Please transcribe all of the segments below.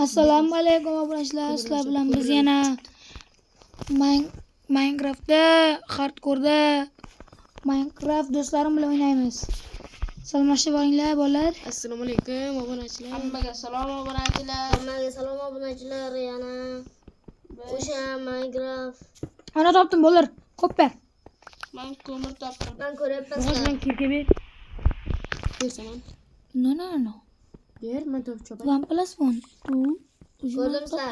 Assalomu alaykum obunachilar. Sizlar bilan biz yana Minecraftda, hardcore'da Minecraft do'stlarim bilan o'ynaymiz. Salomlashib olinglar bolalar. Assalomu alaykum obunachilar. Hammaga salom obunachilar. Hammaga salom obunachilar. Yana o'sha Minecraft. Ana topdim bolalar. Ko'par. Men ko'mir topdim. Men ko'ryapman. Bog'ozdan kirga ber. Bersaman. No. Ber, men top chopaman. One plus one. Ko'rdim sizlar.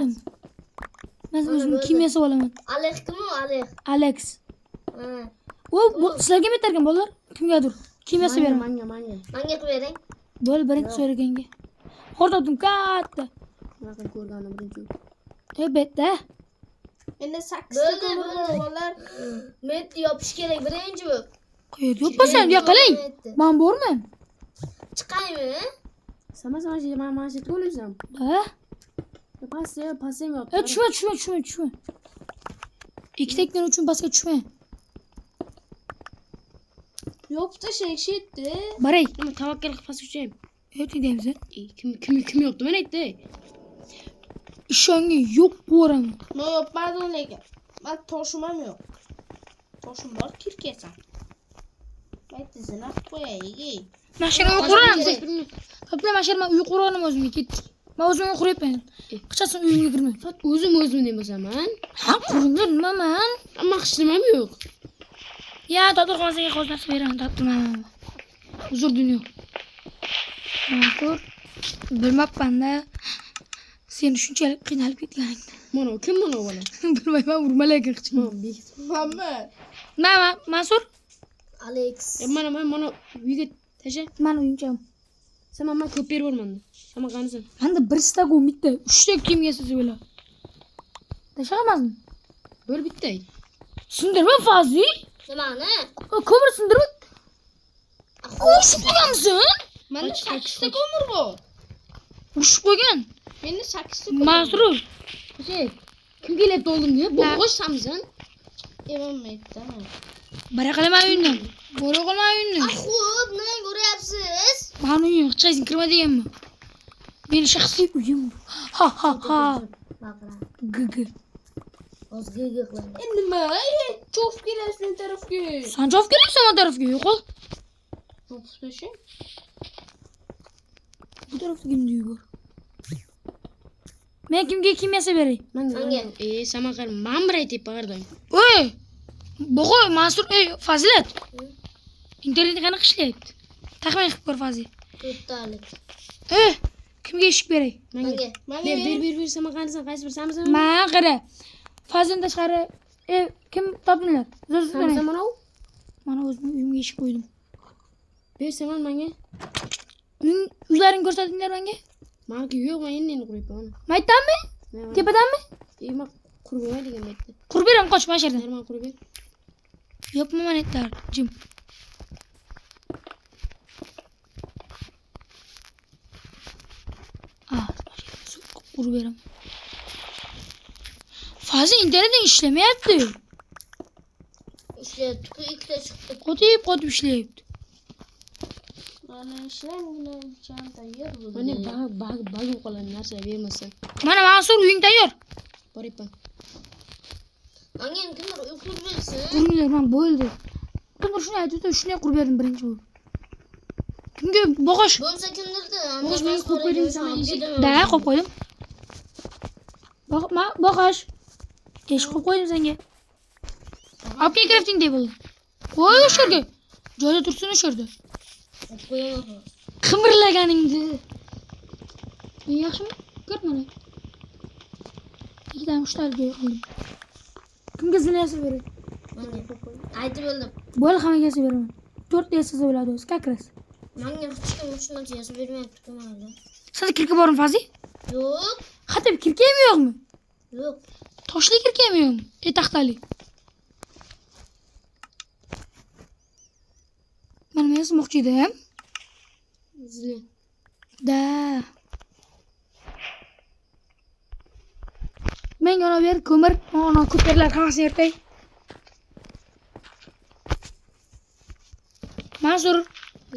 Men o'zimni kim yasab olaman? Alex kim u? Alex. Ha. Bu sizlarga metarkan bolalar. Kimgadir? Kim yasab beraman? Manga. Menga qilib bering. Bo'l birinchi so'raganga. Hortopdim katta. Bunaqa ko'rganim birinchi. Betda. Endi 8 ta ko'mir bolalar. Men yopish kerak birinchi bu. Qayerga yopasan? Yoqalang. Men borman. Chiqaymi? Sama mana shu to'laysan. Ha? Pasem yo'q. Tushma. Ikki tekkan uchun pastga tushma. Yo'qda shekshitdi. Baray. Nima tavakkal qilib pastga tushaymi? Yo'q deymiz. Kim yo'qdi? Men aytdi. Ishonga yo'q bo'raman. Men yopmadim lekin. Men toshim ham yo'q. Toshim bor, kirkasan. Aytdizini qo'yay. Mashina quraman. Hopla mashina uy quraman o'zimga ketdik. Men o'zim uy quryapman. Qichasin uyimga kirma. O'zim demasaman. Ha, quringlar nimaman? Ammo hishlimam yo'q. Ya, tadbirxonaga hozir beraman, topdim. Uzr dunyo. Ma'qul. Bilmabman-da. Sen shunchalik qiynalib ketganingni. Mana kim mana bola? Bilmayman, urmalarga qichim. Muhammad. Mansur? Alex. Mana uyga tasha. Men uyimcham. Sen men ko'p berib o'rmanda. Sen qanisan? Menda 1 ta bitta, 3 ta kimga sizlar. Tashamasmi? Bir bitta. Sindirma Fazi. Nimani? Ko'mir sindirma. Ushib qo'yganmisan? Menda 8 ta ko'mir bor. Ushib qo'ygan. Menda 8 ta ko'mir. Mansur. Kim kelib oldimga? Bo'g'oshsamsan. Eman aytdim. Baraqalaman uyimdan. Bo'raqolman uyimdan. Xo'p, nima ko'ryapsiz? Mani uyim hechqaysin kirma deganmi? Meni shaxsiy uyim. Ha. Baqira. Gigi. O'zga qiladi. Endi nima? Cho'f kelasiz tarafga. Sen javob beribsan o tarafga, yo'qol. Cho'f tasha. Bu tarafda kimdi uy bor? Men kimga kim yasab beray? Menga. Sama qar, men bir aytib baqirdim. Oy! Bo'g'o, Mansur, Fazilat. Internet qanaqa ishlayapti? Taxmin qilib ko'r Fazi. To'rttalik. Kimga eshik beray? Menga. Ber, sama qanisan, qaysi bir samsan? Men qara. Fazildan tashqari kim topdinglar? Samsan mana u. Mana o'zim uyimga eshik qo'ydim. Bersaman menga. Uylarini ko'rsatinglar menga. Menga yo'q, men endi qo'yibman. Maytdanmi? Tepadanmi? Men qurib qo'yay degan aytdi. Qurib beraman, qoch mana yerdan. Men qurib ber. Yo'qman aytdilar, jim. Qurib beraman. Fazi internetin ishlamayapti. Ishlayapti, ikkita chiqdi. Qotib ishlayapti. Mana ishlayman, chanta yer bu. Mana bag qolgan narsa bermasa. Mana Mansur uying tayyor. Boryapman. Menga ham kimdir uy qurib bersin. Uringlar men bo'ldi. Kimdir shuni aytdi, shuni qurib berdim birinchi bo'lib. Kimga bo'g'osh? Bo'lsa kimdirdi? Bo'g'osh menga qo'yib qo'ydim, sen Da, qo'yib qo'ydim. Bo'g'osh. Ish qo'yib qo'ydim senga. Olib kel crafting table. Qo'y o'sha yerga. Joyda tursin o'sha yerda. Qo'yaman. Qimirlaganingni. Yaxshimi? Ko'r mana. Ikkidan 3 ta joy qildim. Kimga zina yasab beray? Menga. Aytib bo'ldim. Bo'l hammaga yasab beraman. 4 ta yasab bo'ladi o'zi, kakras. Menga hech kim uch narsa yasab bermayapti mayli. Sen kirka bormi Fazi? Yo'q. Hatta kirkami yo'qmi? Yo'q. Toshli kirkami yo'qmi? Taxtali. Men yasmoqchi edim. Zli. Da. Menga ona ber, ko'mir, ona ko'perlar hammasini yertay. Mansur,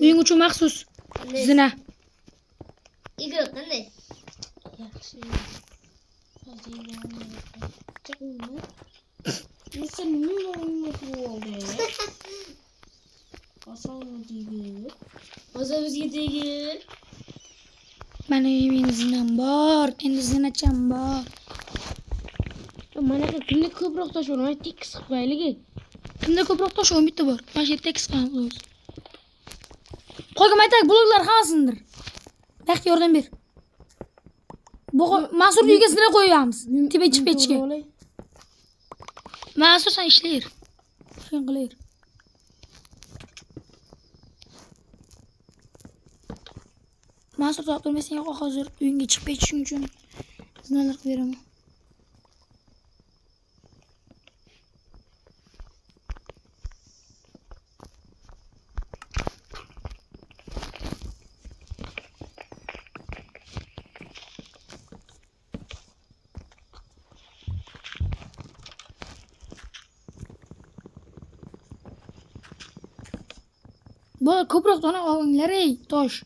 uying uchun maxsus zina. Sen ne oldu ya? Hasan diyor. Masa bizga tegir. Mana uyim zinam bor. Endi zinacham bor. Mana kimga ko'proq tosh urmay tekis qilib qo'yaylik. Kimda ko'proq tosh o'n bitta bor. Mana shu yerda tekis qilib qo'yamiz. Qolgan aytak bloklar hammasindir. Vaqt yordam ber. Bu Mansur uyga sizlar qo'yamiz. Tepa chiqib Mansur sen ishlayver. Shun qilaver. Mansur topib turmasang yo'q hozir uyingga chiqib ketishing uchun zinalar qilib beraman. Bu ko'proq dona olinglar ey tosh.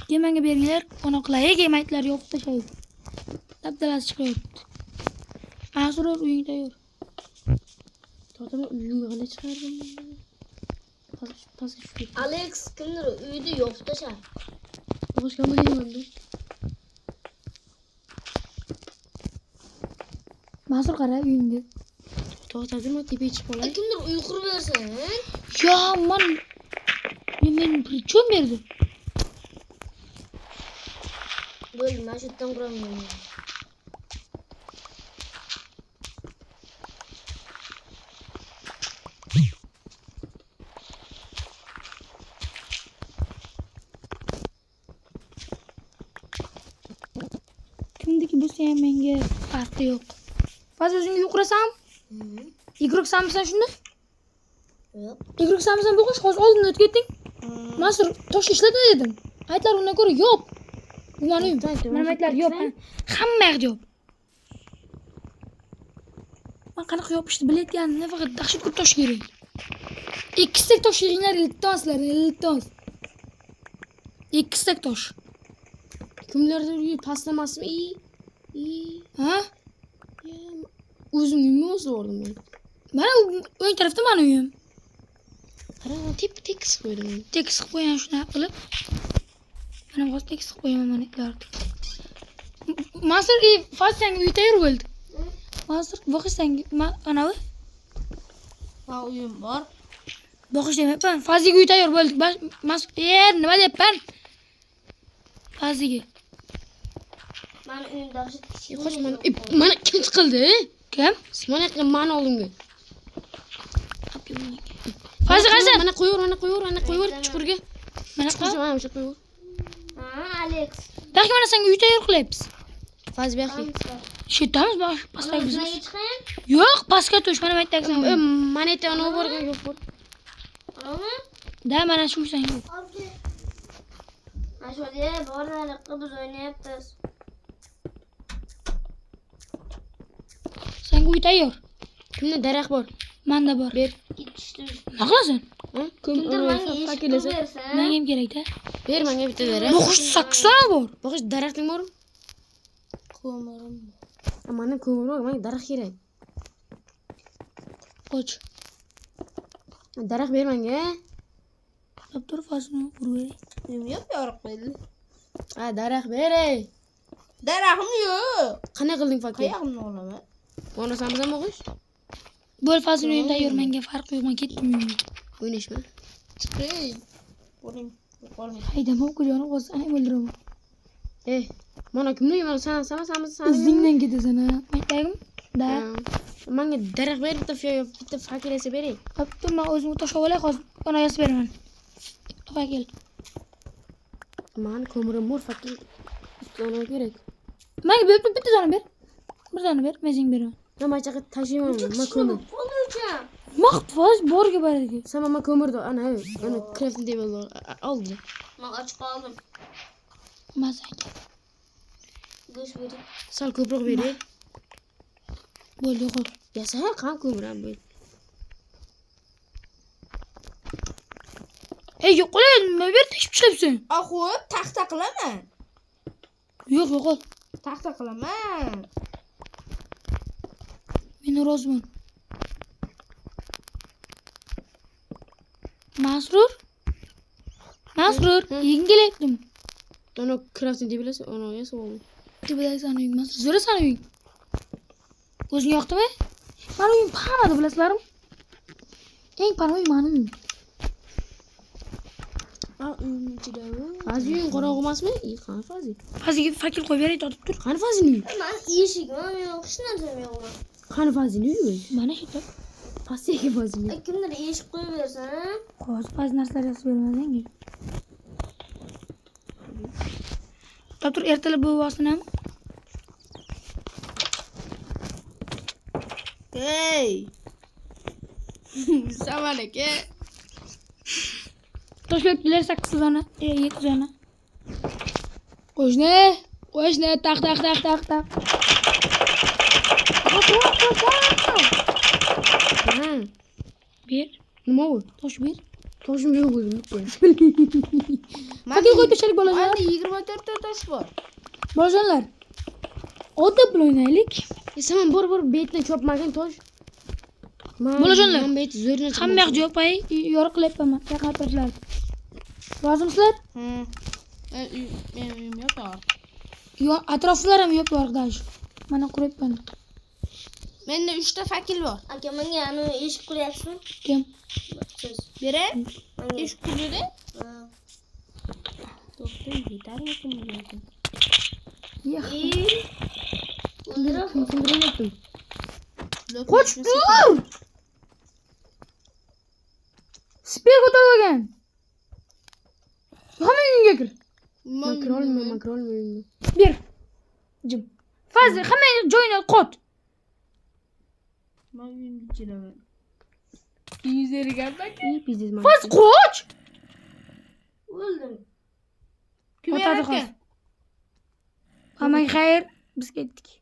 Gemanga beringlar, ona qilay gemaytlar yo'q tashlaydi. Dabdalasi chiqyapti. Mansur uyingda yur. To'g'ri uyimga g'ala chiqardim. Pastga tushib. Alex kimdir uyda yo'q tashar. Boshqa nima deyman? Mansur qara uyingga. To'g'ri tepaga chiqib olay. Kimdir uy qurib bersin. Ya man men prichom berdim. Bo'ldi, mana shu yerdan quraman. Kimniki bo'lsa ham menga farqi yo'q. Fazla o'zing yuqirasan? Yuguriksanmisan shunda? Yo'q. Yuguriksanmisan bo'qish hozir oldimdan o'tib ketding. Mansur tosh ishlatma dedim. Aytlar undan ko'ra yo'q. Bu meni uyim. Mana aytlar yo'q. Hamma yoqda yo'q. Men qanaqa yopishni bilayotganimni faqat dahshat ko'p tosh kerak. 2 stek tosh yig'inglar, iltonsizlar, iltons. 2 stek tosh. Kimlardir uyi pastlamasmi? Ha? O'zim uyimga o'zim o'rdim men. Mana o'ng tarafda meni uyim. Qara, tekis qo'ydim. Tekis qilib qo'yaman shunaqa qilib. Mana hozir tekis qilib qo'yaman mana itlarni. Mansur fazla senga uy tayyor bo'ldi. Mansur boqish senga anavi. Ha uyim bor. Boqish demayapman. Fazliga uy tayyor bo'ldi. Mansur nima deyapman? Fazliga. Mani uyim dahshat kichik. Qo'sh mana kim chiqildi? Kim? Mana mani oldimga. Fazli qasa. Mana qo'yaver, chuqurga. Mana Chuqurga mana o'sha qo'yaver. Ha, Alex. Balki mana senga uy tayyor qilyapmiz. Fazli yaxshi. Shu yerdamiz, bosh pastga biz. Bizga chiqing. Yo'q, pastga tush, mana aytdaksan. Mana aytgan u borgan yo'q bor. Ana. Da mana shu sen yo'q. Mana shu yerda borlar, biz o'ynayapmiz. Senga uy tayyor. Kimda daraxt bor? Menda bor. Ber. Ketishdi. Nima qilasan? Ha? Kimdir menga ish qilib bersin. Menga ham kerak-da. Ber menga bitta daraxt. Boqish 8 tona bor. Boqish daraxting bormi? Ko'mirim. Mana ko'mir bor, menga daraxt kerak. Qoch. Daraxt ber menga. Doktor fazlini urib. Uyim yo'q, yorib qo'ydi. Ha, daraxt ber ey. Daraxtim yo'q. Qanday qilding fakir? Qayog'imni olaman? O'ynasamizam o'qish? Bo'l fazlini uyim tayyor, menga farqi yo'q, men ketdim uyimga. O'ynashma. Chiqing. Bo'ling. Yo'qolmay. Haydama o'qiyoni o'zi ana o'ldiraman. Ey, mana kimni mana sanamiz. O'zingdan ketasan ha. Aytaymi? Da. Menga daraxt ber, bitta fakir esa bering. Qopdim, men o'zim tashlab olay, hozir ona yozib beraman. To'g'ri kel. Mani ko'mirim bor, fakir. Ona kerak. Menga berib bitta tona ber. Bir tona ber, men senga beraman. Men machaqa tashlayman, men ko'mir. Bo'luvchi. Maqtvoz borga boradi. Sen men ko'mirdi, ana crafting table oldi. Men och qoldim. Mazanga. Go'sht bering. Sal ko'proq bering. Bo'ldi, qo'y. Yasa, qan ko'miram bu. Hey yok ulan ne bir teşvik çıkıpsın. Ahu taxta qilaman. Yok yok ol. Taxta qilaman. Men roziman. Masrur, yengeleptim. Onu crafting diye bilirsin. Onu yasa oldu. Tibada sana uyum Masrur. Zora sana uyum. Gözün yoktu mu? Bana uyum panadı bilaslarım. En pana uyum bana uyum. Fazlıyım kora okumaz mı? İyi kan fazla. Fazla gibi fakir koy vereyim tutup dur. Kan fazla ne? Ben eshik men qishdan bilmayman. Kan fazla ne? Bana şey tak. Fazla ki fazla ne? Kimdir eshik qo'yib bersan? Koz fazla narsalar yazıp vermezden ki. Tutup ertele bu vasına mı? Hey. Saman aka. Toşlayıp diler saksı zona. Yet zona. Koş ne? Koş ne? Tak tak tak tak tak. Ha. Bir. Ne oldu? Toş bir. Toşum yok buldum. Fakir koy peşelik bolacaklar. Manda 24 ta tosh bor. Bolacaklar. O da böyle oynaylık. Sen bor beytle çöp makin toş. Bulacanlar. Ben beyt zörüne çıkmam. Hammek yok pay. Yoruk lep ama. Yakın atırlar. Lazım mısınlar? Men yok ya. Yok atraflar hem yok arkadaş. Bana kurup bana. Menda 3 ta fakil bor. Aka menga ani eshik qilyapsizmi? Kim? Beray. Menga. Ish kunida. Ha. To'xtang, yetarmikin bularga? Yok. O'ldirib Sindiremedim. Koç dur. Spir ko'targan. Hamma uyga kir. Makrol. Bir. Jim. Fazla hamma joyna qot. Men uyimga kelaman. Yuzlariga bak. İyi bizdes man. Faz qoch. o'ldim. Kim O'tadi yaratgan? hozir. Hamma xayr. Biz ketdik.